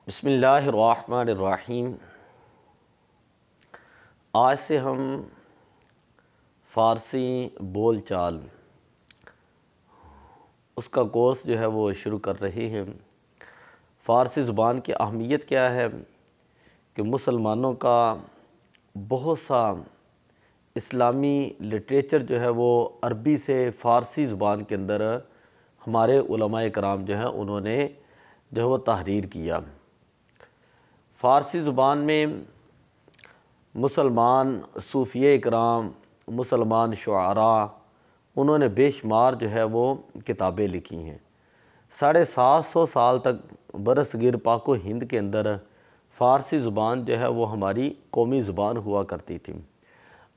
بسم اللہ الرحمن الرحیم۔ آج سے ہم فارسی بول چال اس کا کورس جو ہے وہ شروع کر رہے ہیں۔ فارسی زبان کی اہمیت کیا ہے کہ مسلمانوں کا بہت سا اسلامی لٹریچر جو ہے وہ عربی سے فارسی زبان کے اندر ہمارے علماء کرام جو ہیں انہوں نے جو ہے وہ تحریر کیا۔ فارسی زبان میں مسلمان صوفیہ کرام، مسلمان شعراء، انہوں نے بے شمار جو ہے وہ کتابیں لکھی ہیں۔ 750 سال تک برصغیر پاک و ہند کے اندر فارسی زبان جو ہے وہ ہماری قومی زبان ہوا کرتی تھی۔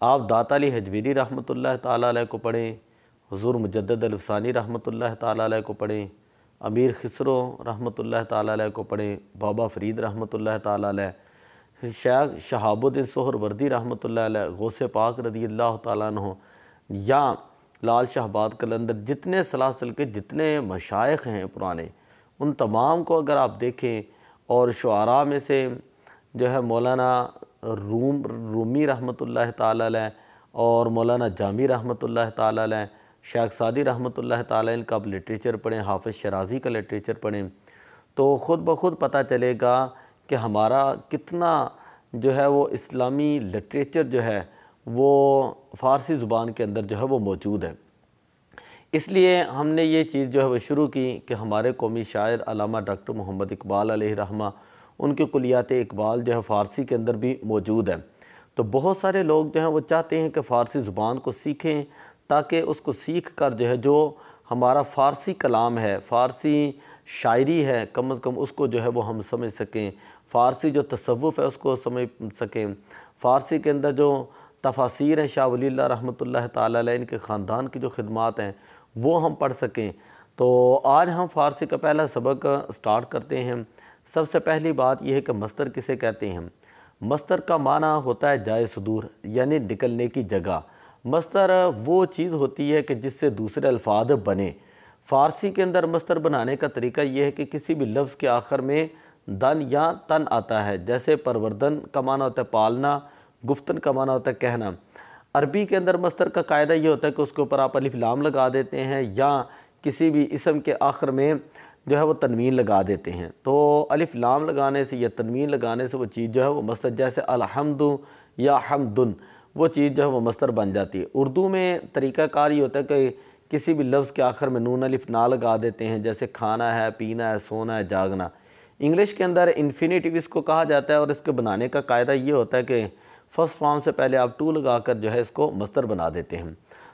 آپ داتا علی حجویری رحمۃ اللہ تعالیٰ علیہ کو پڑھیں، حضور مجدد الفسانی رحمۃ اللہ تعالیٰ علیہ کو پڑھیں، امیر خسرو رحمۃ اللہ تعالیٰ علیہ کو پڑھیں، بابا فرید رحمۃ اللہ تعالیٰ علیہ، شیخ شہاب الدین سہروردی رحمۃ اللہ علیہ، غوث پاک رضی اللہ تعالیٰ عنہ، یا لال شاہ آباد قلندر، جتنے سلاسل کے جتنے مشائخ ہیں پرانے، ان تمام کو اگر آپ دیکھیں، اور شعراء میں سے جو ہے مولانا رومی رحمۃ اللہ تعالیٰ علیہ اور مولانا جامی رحمۃ اللہ تعالیٰ علیہ، شیخ سعدی رحمۃ اللہ تعالیٰ ان کا آپ لٹریچر پڑھیں، حافظ شرازی کا لٹریچر پڑھیں، تو خود بخود پتہ چلے گا کہ ہمارا کتنا جو ہے وہ اسلامی لٹریچر جو ہے وہ فارسی زبان کے اندر جو ہے وہ موجود ہے۔ اس لیے ہم نے یہ چیز جو ہے وہ شروع کی کہ ہمارے قومی شاعر علامہ ڈاکٹر محمد اقبال علیہ رحمہ، ان کے کلیات اقبال جو ہے فارسی کے اندر بھی موجود ہے۔ تو بہت سارے لوگ جو ہیں وہ چاہتے ہیں کہ فارسی زبان کو سیکھیں، تاکہ اس کو سیکھ کر جو ہے جو ہمارا فارسی کلام ہے، فارسی شاعری ہے، کم از کم اس کو جو ہے وہ ہم سمجھ سکیں، فارسی جو تصوف ہے اس کو سمجھ سکیں، فارسی کے اندر جو تفاسیر ہیں شاہ ولی اللہ رحمۃ اللہ تعالیٰ علیہ، ان کے خاندان کی جو خدمات ہیں وہ ہم پڑھ سکیں۔ تو آج ہم فارسی کا پہلا سبق سٹارٹ کرتے ہیں۔ سب سے پہلی بات یہ ہے کہ مصدر کسے کہتے ہیں؟ مصدر کا معنی ہوتا ہے جائے صدور، یعنی نکلنے کی جگہ۔ مصدر وہ چیز ہوتی ہے کہ جس سے دوسرے الفاظ بنے۔ فارسی کے اندر مصدر بنانے کا طریقہ یہ ہے کہ کسی بھی لفظ کے آخر میں دن یا تن آتا ہے، جیسے پروردن کا معنی ہوتا ہے پالنا، گفتن کا معنی ہوتا ہے کہنا۔ عربی کے اندر مصدر کا قاعدہ یہ ہوتا ہے کہ اس کے اوپر آپ الف لام لگا دیتے ہیں، یا کسی بھی اسم کے آخر میں جو ہے وہ تنوین لگا دیتے ہیں۔ تو الف لام لگانے سے یا تنوین لگانے سے وہ چیز جو ہے وہ مصدر، جیسے الحمد یا حمدن، وہ چیز جو ہے وہ مصدر بن جاتی ہے۔ اردو میں طریقہ کار یہ ہوتا ہے کہ کسی بھی لفظ کے آخر میں نون الف نہ لگا دیتے ہیں، جیسے کھانا ہے، پینا ہے، سونا ہے، جاگنا۔ انگلش کے اندر انفینیٹیو اس کو کہا جاتا ہے، اور اس کے بنانے کا قاعدہ یہ ہوتا ہے کہ فرسٹ فارم سے پہلے آپ ٹو لگا کر جو ہے اس کو مصدر بنا دیتے ہیں۔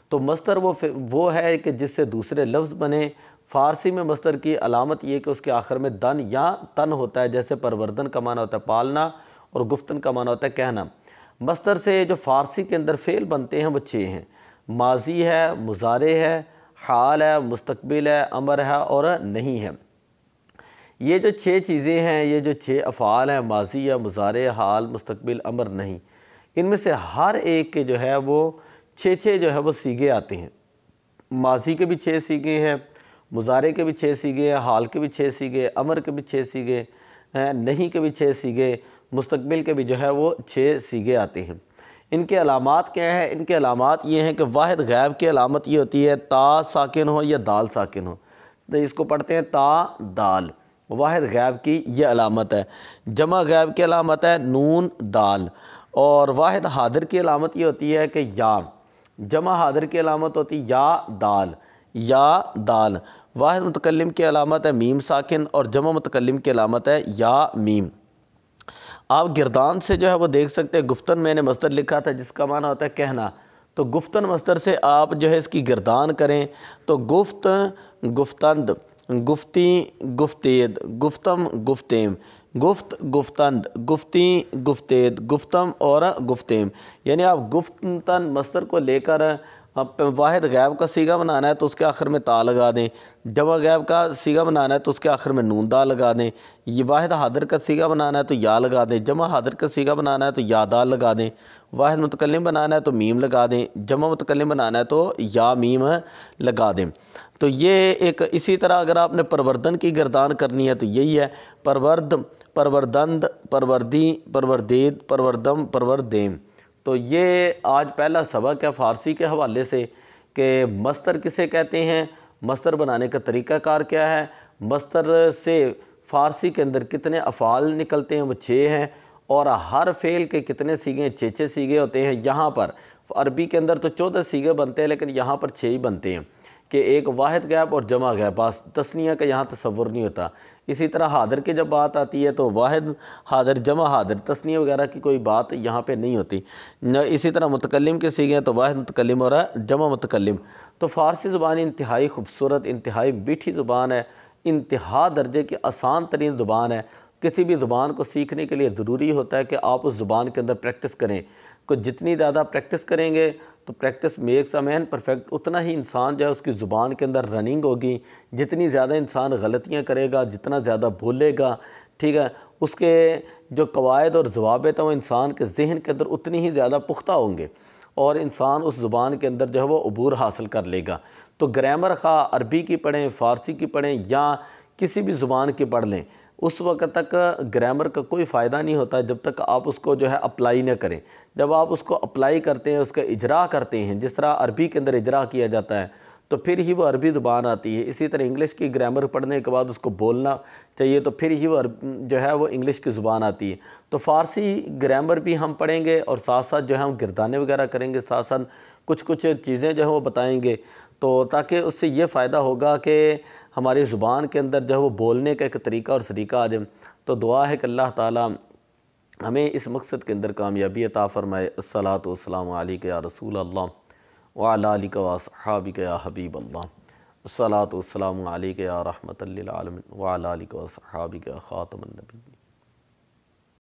تو مصدر وہ ہے کہ جس سے دوسرے لفظ بنے۔ فارسی میں مصدر کی علامت یہ کہ اس کے آخر میں دن یا تن ہوتا ہے، جیسے پروردن کا معنی ہوتا ہے پالنا اور گفتن کا معنی ہوتا ہے کہنا۔ مصدر سے جو فارسی کے اندر فعل بنتے ہیں وہ 6 ہیں۔ ماضی ہے، مضارع ہے، حال ہے، مستقبل ہے، امر ہے اور نہیں ہے۔ یہ جو 6 چیزیں ہیں، یہ جو 6 افعال ہیں، ماضی ہے، مضارع، حال، مستقبل، امر، نہیں، ان میں سے ہر ایک کے جو ہے وہ 6 جو ہے وہ صیغے آتے ہیں۔ ماضی کے بھی 6 صیغے ہیں، مضارع کے بھی 6 صیغے ہیں، حال کے بھی 6 صیغے، امر کے بھی 6 صیغے ہیں، نہیں کے بھی 6 صیغے، مستقبل کے بھی جو ہے وہ 6 صیغے آتے ہیں۔ ان کے علامات کیا ہیں؟ ان کے علامات یہ ہیں کہ واحد غائب کی علامت یہ ہوتی ہے تا ساکن ہو یا دال ساکن ہو، تو اس کو پڑھتے ہیں تا دال، واحد غائب کی یہ علامت ہے۔ جمع غائب کی علامت ہے نون دال، اور واحد حاضر کی علامت یہ ہوتی ہے کہ یا۔ جمع حاضر کی علامت ہوتی ہے یا دال، یا دال۔ واحد متکلم کی علامت ہے میم ساکن، اور جمع متکلم کی علامت ہے یا میم۔ آپ گردان سے جو ہے وہ دیکھ سکتے ہیں، گفتن میں نے مصدر لکھا تھا جس کا معنی ہوتا ہے کہنا، تو گفتن مصدر سے آپ جو ہے اس کی گردان کریں تو گفت، گفتند، گفتی، گفتید، گفتم، گفتیم، گفت، گفتند، گفتی، گفتید، گفتم اور گفتیم، یعنی آپ گفتن مصدر کو لے کر اب واحد غیب کا صیغہ بنانا ہے تو اس کے آخر میں تا لگا دیں، جمع غیب کا صیغہ بنانا ہے تو اس کے آخر میں نون دا لگا دیں، یہ واحد حاضر کا صیغہ بنانا ہے تو یا لگا دیں، جمع حاضر کا صیغہ بنانا ہے تو یا دال لگا دیں، واحد متکلم بنانا ہے تو میم لگا دیں، جمع متکلم بنانا ہے تو یا میم لگا دیں۔ تو یہ ایک اسی طرح اگر آپ نے پروردن کی گردان کرنی ہے تو یہی ہے، پرورد، پروردند، پروردی، پروردید، پروردم، پروردیم۔ تو یہ آج پہلا سبق ہے فارسی کے حوالے سے کہ مصدر کسے کہتے ہیں، مصدر بنانے کا طریقہ کار کیا ہے، مصدر سے فارسی کے اندر کتنے افعال نکلتے ہیں وہ 6 ہیں، اور ہر فعل کے کتنے سیغے 6 سیغے ہوتے ہیں۔ یہاں پر عربی کے اندر تو 14 سیغے بنتے ہیں لیکن یہاں پر 6 ہی بنتے ہیں کہ ایک واحد غیب اور جمع غیب، بس تثنیہ کا یہاں تصور نہیں ہوتا۔ اسی طرح حاضر کی جب بات آتی ہے تو واحد حاضر، جمع حاضر، تثنیہ وغیرہ کی کوئی بات یہاں پہ نہیں ہوتی۔ اسی طرح متکلم کے صیغے ہیں تو واحد متکلم اور جمع متکلم۔ تو فارسی زبان انتہائی خوبصورت، انتہائی میٹھی زبان ہے، انتہا درجے کی آسان ترین زبان ہے۔ کسی بھی زبان کو سیکھنے کے لیے ضروری ہوتا ہے کہ آپ اس زبان کے اندر پریکٹس کریں، کو جتنی زیادہ پریکٹس کریں گے تو practice makes a man perfect, اتنا ہی انسان جو ہے اس کی زبان کے اندر رننگ ہوگی۔ جتنی زیادہ انسان غلطیاں کرے گا، جتنا زیادہ بھولے گا، ٹھیک ہے، اس کے جو قواعد اور ضوابط ہیں وہ انسان کے ذہن کے اندر اتنی ہی زیادہ پختہ ہوں گے، اور انسان اس زبان کے اندر جو ہے وہ عبور حاصل کر لے گا۔ تو گرامر خواہ عربی کی پڑھیں، فارسی کی پڑھیں یا کسی بھی زبان کی پڑھ لیں، اس وقت تک گرامر کا کوئی فائدہ نہیں ہوتا جب تک آپ اس کو جو ہے اپلائی نہ کریں۔ جب آپ اس کو اپلائی کرتے ہیں، اس کا اجرا کرتے ہیں، جس طرح عربی کے اندر اجرا کیا جاتا ہے تو پھر ہی وہ عربی زبان آتی ہے۔ اسی طرح انگلش کی گرامر پڑھنے کے بعد اس کو بولنا چاہیے تو پھر ہی وہ جو ہے وہ انگلش کی زبان آتی ہے۔ تو فارسی گرامر بھی ہم پڑھیں گے اور ساتھ ساتھ جو ہے ہم گردانے وغیرہ کریں گے، ساتھ ساتھ کچھ چیزیں جو ہیں وہ بتائیں گے، تو تاکہ اس سے یہ فائدہ ہوگا کہ ہماری زبان کے اندر جو ہے وہ بولنے کا ایک طریقہ اور سلیقہ آ جائے۔ تو دعا ہے کہ اللہ تعالیٰ ہمیں اس مقصد کے اندر کامیابی عطا فرمائے۔ الصلاۃ والسلام علیک یا رسول اللہ وعلی آلک واصحابک یا حبیب اللہ۔ الصلاۃ والسلام علیک یا رحمۃ للعالمین وعلی آلک واصحابک یا خاتم النبیین۔